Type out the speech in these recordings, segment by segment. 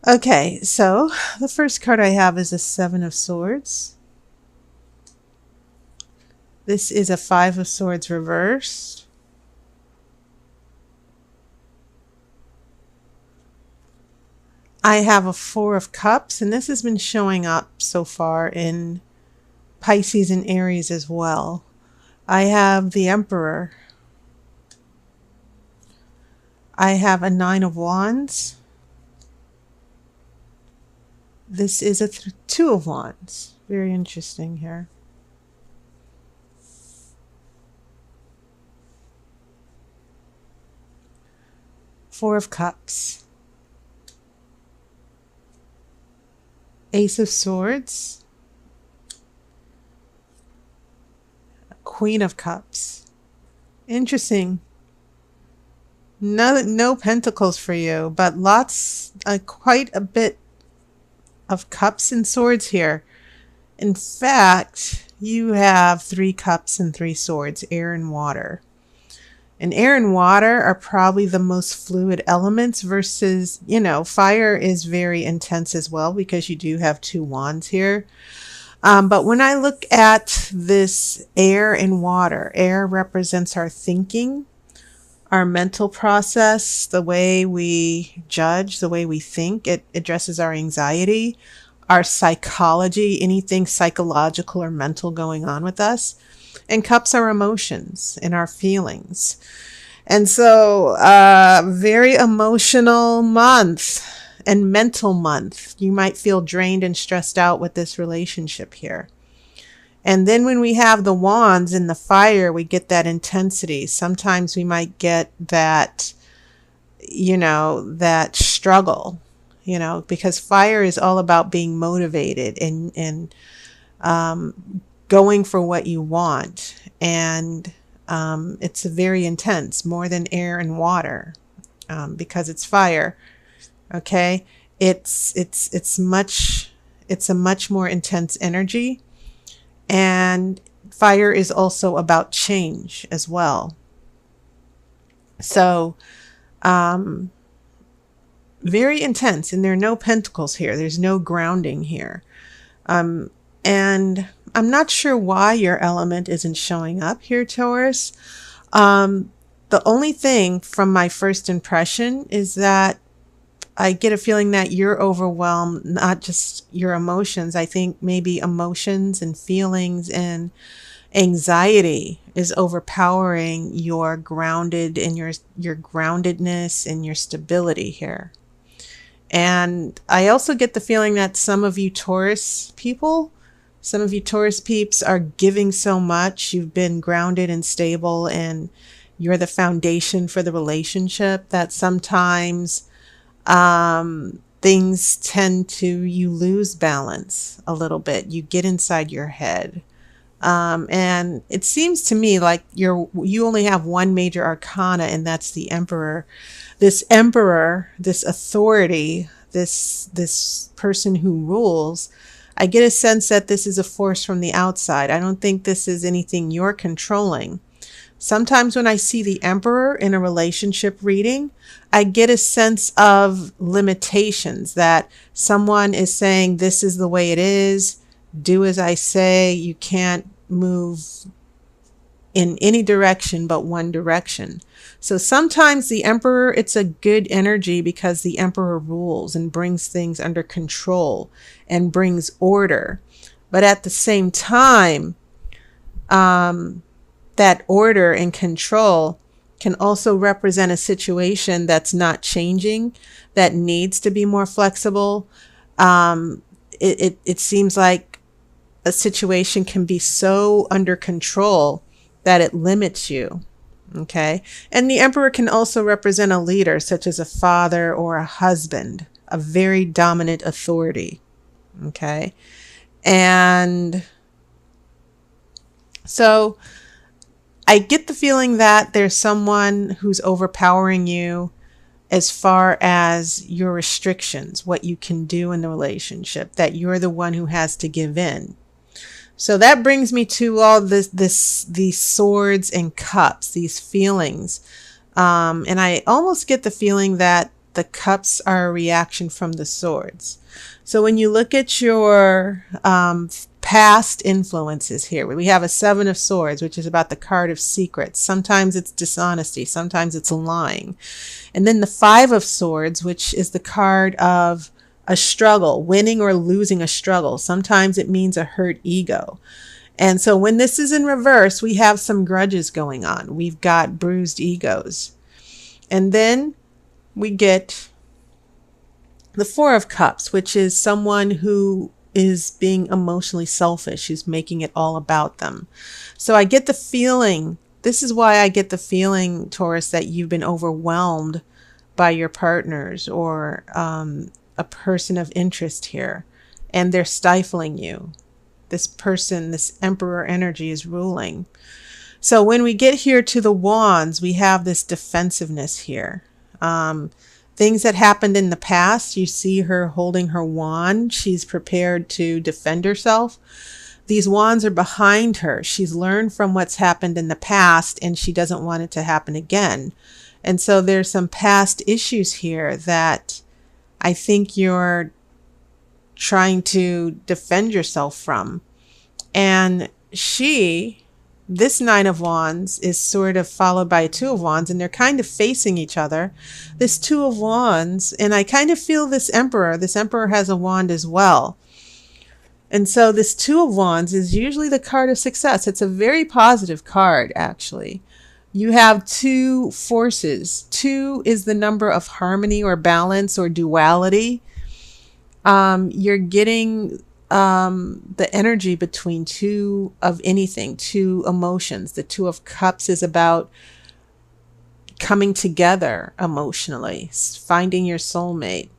Okay, so the first card I have is a Seven of Swords. This is a Five of Swords reversed. I have a Four of Cups, and this has been showing up so far in Pisces and Aries as well. I have the Emperor. I have a Nine of Wands. This is a Two of Wands. Very interesting here. Four of Cups. Ace of Swords. Queen of Cups. Interesting. No pentacles for you, but quite a bit of cups and swords here. In fact, you have 3 cups and 3 swords, air and water. And air and water are probably the most fluid elements versus, fire is very intense as well because you do have 2 wands here. But when I look at this air and water, air represents our thinking, our mental process, the way we judge, the way we think. It addresses our anxiety, our psychology, anything psychological or mental going on with us. And cups are emotions and our feelings. And so, very emotional month and mental month. You might feel drained and stressed out with this relationship here. And then when we have the wands and the fire, we get that intensity. Sometimes we might get that, that struggle, because fire is all about being motivated and going for what you want. And it's very intense, more than air and water, because it's fire. Okay. It's a much more intense energy. And fire is also about change as well. So, very intense. And there are no pentacles here. There's no grounding here. And I'm not sure why your element isn't showing up here, Taurus. The only thing from my first impression is that I get a feeling that you're overwhelmed, not just your emotions. I think maybe emotions and feelings and anxiety is overpowering your grounded and your groundedness and your stability here. And I also get the feeling that some of you Taurus peeps are giving so much. You've been grounded and stable and you're the foundation for the relationship that sometimes things tend to, you lose balance a little bit. You get inside your head. And it seems to me like you only have one major arcana, and that's the Emperor. This Emperor, this authority, this person who rules, I get a sense that this is a force from the outside. I don't think this is anything you're controlling. Sometimes when I see the Emperor in a relationship reading, I get a sense of limitations, that someone is saying, this is the way it is, do as I say, you can't move in any direction but one direction. So sometimes the Emperor, it's a good energy because the Emperor rules and brings things under control and brings order. But at the same time, that order and control can also represent a situation that's not changing, that needs to be more flexible. It seems like a situation can be so under control that it limits you. Okay. And the Emperor can also represent a leader, such as a father or a husband, a very dominant authority. Okay. And so I get the feeling that there's someone who's overpowering you as far as your restrictions, what you can do in the relationship, that you're the one who has to give in. So that brings me to all these swords and cups, these feelings. And I almost get the feeling that the cups are a reaction from the swords. So when you look at your past influences here, we have a 7 of swords, which is about the card of secrets. Sometimes it's dishonesty, sometimes it's lying. And then the 5 of swords, which is the card of a struggle, winning or losing a struggle. Sometimes it means a hurt ego. And so when this is in reverse, we have some grudges going on. We've got bruised egos. And then we get the 4 of cups, which is someone who is being emotionally selfish, who's making it all about them. So I get the feeling, this is why I get the feeling, Taurus, that you've been overwhelmed by your partners or a person of interest here, and they're stifling you. This person, this emperor energy is ruling. So when we get here to the wands, we have this defensiveness here. Things that happened in the past, you see her holding her wand. She's prepared to defend herself. These wands are behind her. She's learned from what's happened in the past, and she doesn't want it to happen again. And so there's some past issues here that I think you're trying to defend yourself from. And this 9 of wands is sort of followed by a 2 of wands, and they're kind of facing each other. This 2 of wands, and I kind of feel this emperor has a wand as well. And so this 2 of wands is usually the card of success. It's a very positive card, actually. You have 2 forces. 2 is the number of harmony or balance or duality. You're getting the energy between 2 of anything, 2 emotions. The 2 of cups is about coming together emotionally, finding your soulmate.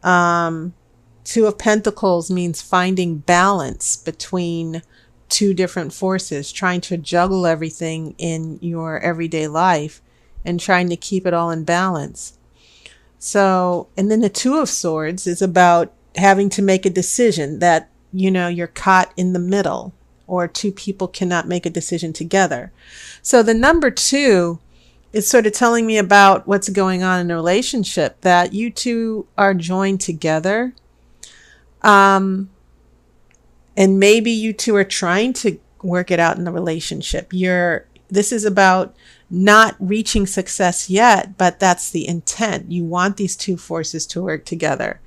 2 of pentacles means finding balance between 2 different forces, trying to juggle everything in your everyday life and trying to keep it all in balance. So, and then the 2 of swords is about having to make a decision that, you're caught in the middle, or 2 people cannot make a decision together. So the number 2 is sort of telling me about what's going on in a relationship, that you 2 are joined together. And maybe you 2 are trying to work it out in the relationship. This is about not reaching success yet, but that's the intent. You want these 2 forces to work together.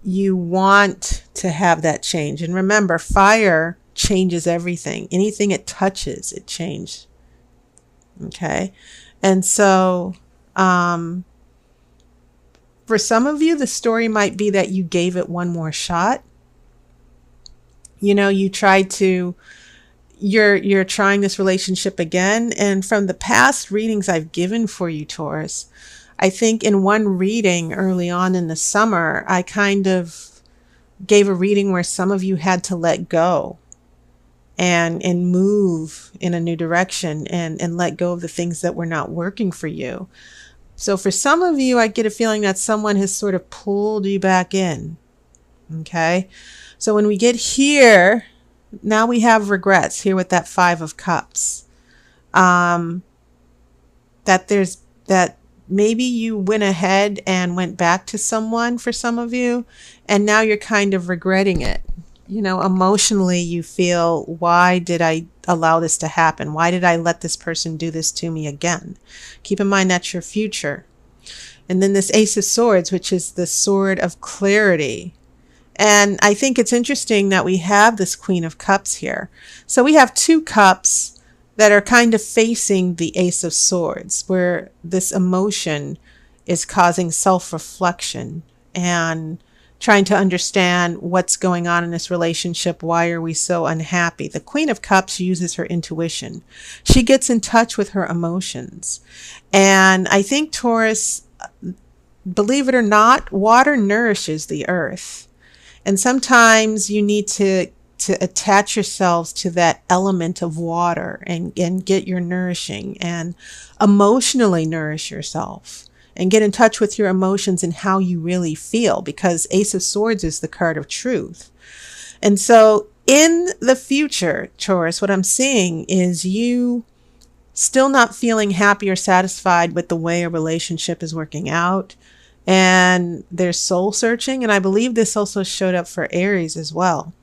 You want to have that change. And remember, fire changes everything. Anything it touches, it changes. Okay. And so, for some of you, the story might be that you gave it one more shot. You tried to, you're trying this relationship again. And from the past readings I've given for you, Taurus, I think in one reading early on in the summer, I kind of gave a reading where some of you had to let go and move in a new direction and let go of the things that were not working for you. So for some of you, I get a feeling that someone has sort of pulled you back in. Okay. So when we get here, now we have regrets here with that 5 of cups. That maybe you went ahead and went back to someone for some of you, and now you're kind of regretting it. Emotionally you feel, why did I allow this to happen? Why did I let this person do this to me again? Keep in mind that's your future. And then this Ace of Swords, which is the sword of clarity. And I think it's interesting that we have this Queen of Cups here. So we have 2 cups that are kind of facing the Ace of Swords, where this emotion is causing self-reflection and trying to understand what's going on in this relationship. Why are we so unhappy? The Queen of Cups uses her intuition. She gets in touch with her emotions. And I think, Taurus, believe it or not, water nourishes the earth. And sometimes you need to attach yourselves to that element of water and get your nourishing and emotionally nourish yourself and get in touch with your emotions and how you really feel, because Ace of Swords is the card of truth. And so in the future, Taurus, what I'm seeing is you still not feeling happy or satisfied with the way a relationship is working out. And they're soul searching. And I believe this also showed up for Aries as well.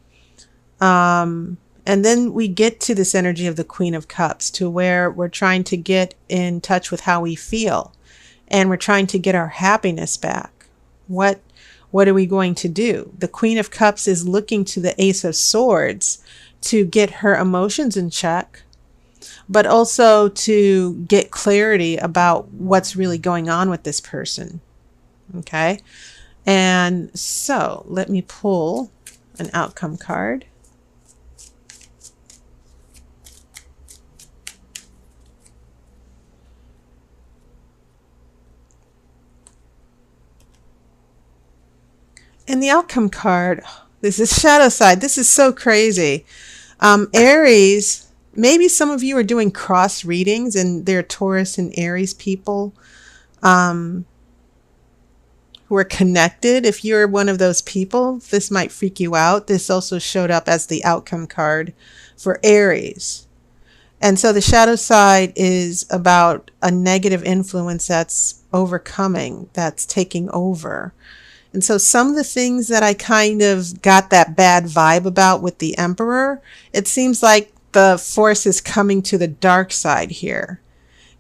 And then we get to this energy of the Queen of Cups, to where we're trying to get in touch with how we feel. And we're trying to get our happiness back. What are we going to do? The Queen of Cups is looking to the Ace of Swords to get her emotions in check, but also to get clarity about what's really going on with this person. Okay. And so let me pull an outcome card. And the outcome card, this is shadow side. This is so crazy. Aries, maybe some of you are doing cross readings and they're Taurus and Aries people who are connected. If you're one of those people, this might freak you out. This also showed up as the outcome card for Aries. And so the shadow side is about a negative influence that's overcoming, that's taking over. And so some of the things that I kind of got that bad vibe about with the Emperor, it seems like the force is coming to the dark side here.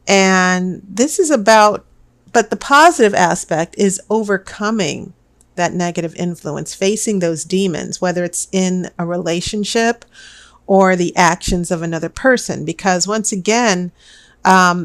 And this is about, but the positive aspect is overcoming that negative influence, facing those demons, whether it's in a relationship or the actions of another person. Because once again,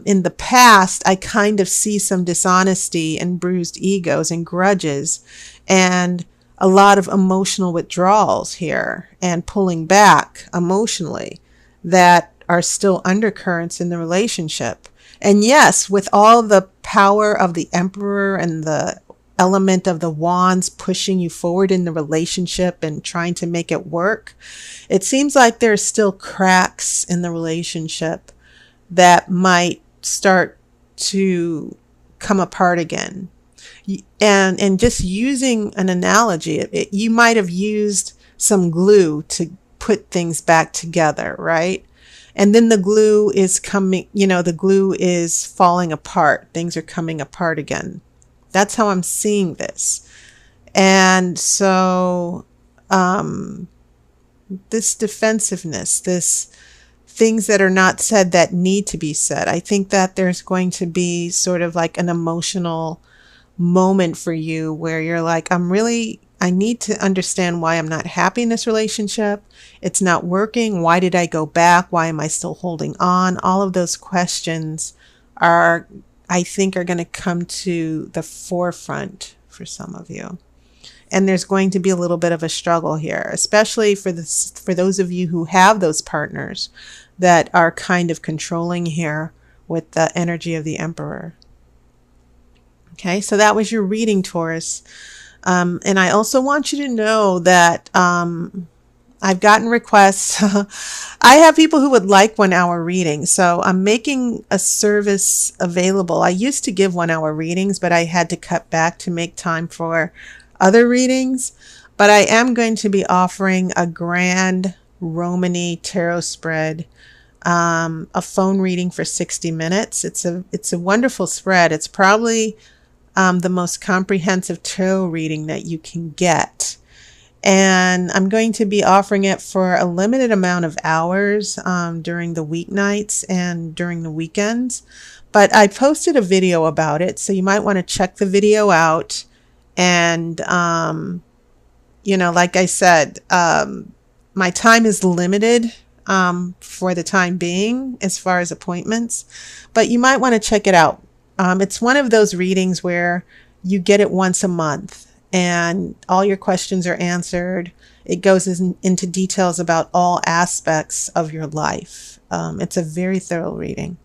in the past, I kind of see some dishonesty and bruised egos and grudges and a lot of emotional withdrawals here and pulling back emotionally that are still undercurrents in the relationship. And yes, with all the power of the Emperor and the element of the wands pushing you forward in the relationship and trying to make it work, it seems like there's still cracks in the relationship that might start to come apart again. And just using an analogy, you might have used some glue to put things back together, right? And then the glue is coming, the glue is falling apart. Things are coming apart again. That's how I'm seeing this. And so this defensiveness, this things that are not said that need to be said. I think that there's going to be sort of like an emotional moment for you where you're like, I need to understand why I'm not happy in this relationship. It's not working. Why did I go back? Why am I still holding on? All of those questions I think are going to come to the forefront for some of you. And there's going to be a little bit of a struggle here, especially for those of you who have those partners that are kind of controlling here with the energy of the Emperor. Okay, so that was your reading, Taurus. And I also want you to know that I've gotten requests. I have people who would like 1 hour readings. So I'm making a service available. I used to give 1 hour readings, but I had to cut back to make time for other readings. But I am going to be offering a grand Romany tarot spread, a phone reading for 60 minutes. It's a wonderful spread. It's probably the most comprehensive tarot reading that you can get. And I'm going to be offering it for a limited amount of hours during the weeknights and during the weekends. But I posted a video about it, so you might want to check the video out. And, like I said, my time is limited for the time being as far as appointments, but you might want to check it out. It's one of those readings where you get it once a month and all your questions are answered. It goes into details about all aspects of your life. It's a very thorough reading.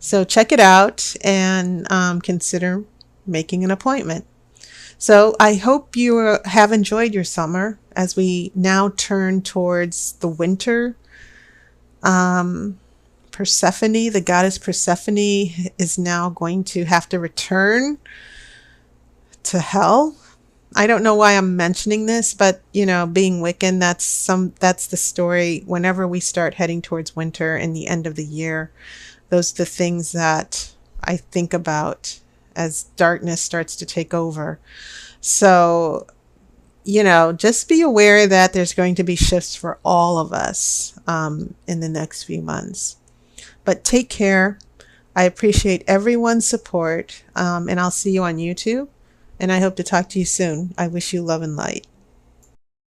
So check it out and consider making an appointment. So I hope you have enjoyed your summer as we now turn towards the winter. Persephone, the goddess Persephone, is now going to have to return to hell. I don't know why I'm mentioning this, but being Wiccan, that's the story. Whenever we start heading towards winter and the end of the year, Those are the things that I think about as darkness starts to take over. So, just be aware that there's going to be shifts for all of us in the next few months. But take care. I appreciate everyone's support, and I'll see you on YouTube. And I hope to talk to you soon. I wish you love and light.